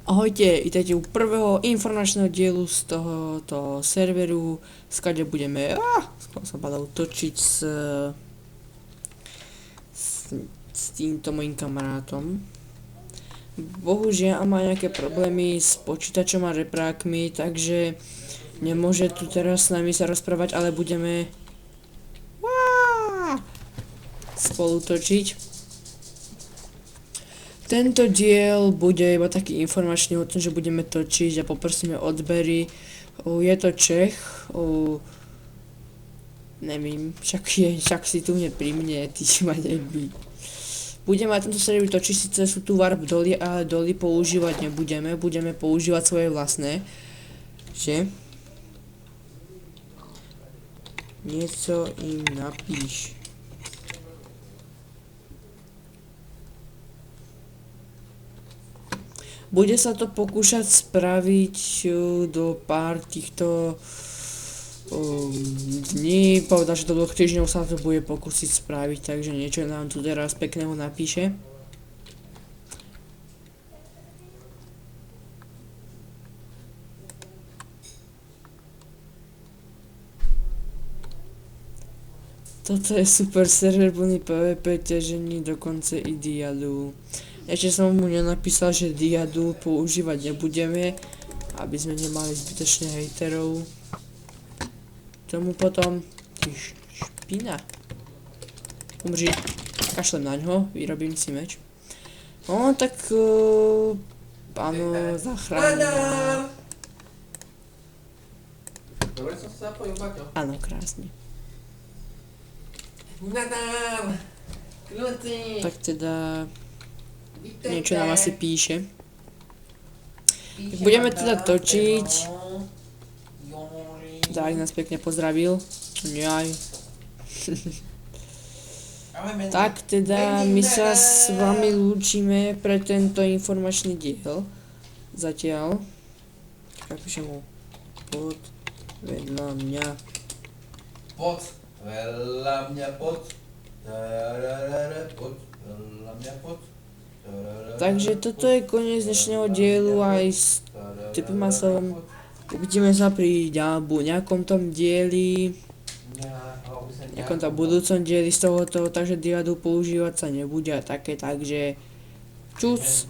Ahojte, vítajte u prvého informačného dielu z tohoto serveru, skade budeme sa točiť s týmto mojím kamarátom. Bohužiaľ má nejaké problémy s počítačom a reprákmi, takže nemôže tu teraz s nami sa rozprávať, ale budeme spolu točiť. Tento diel bude iba taký informačný o tom, že budeme točiť a poprosíme odbery. Je to Čech, nevím, však si tu pri mne, ty ma nebí. Budeme na tomto serveru točiť, síce sú tu warp doly, ale doly používať nebudeme, budeme používať svoje vlastné. Že? Niečo im napíš. Bude sa to pokúšať spraviť do pár týchto dní, povedal, že do 2 týždňov sa to bude pokúsiť spraviť, takže niečo nám tu teraz pekného napíše. Toto je super server plný PvP, ťažení, dokonce i diadu. Ešte som mu nenapísal, že diadu používať nebudeme, aby sme nemali zbytočne hejterov. Tomu potom, ty špina. Umři, kašlem na ňo, vyrobím si meč. No tak, áno, zachránila. Dobre som sa zapojil, Baťo. Áno, krásne. Nadám! Kľúci! Tak teda, niečo nám asi píše. Tak budeme teda točiť. Dák nás pekne pozdravil. Jaj. Tak teda, my sa s vami lúčime pre tento informačný diel. Zatiaľ. Tak píšem mu. Pod vedľa mňa. Pod vedľa mňa pod. Pod vedľa mňa pod. Takže toto je koniec dnešného dielu aj s Typomasom. Uvidíme sa pri nejakom tom dieli, nejakom tom budúcom dieli z tohoto, takže diadu používať sa nebude a také, takže čus.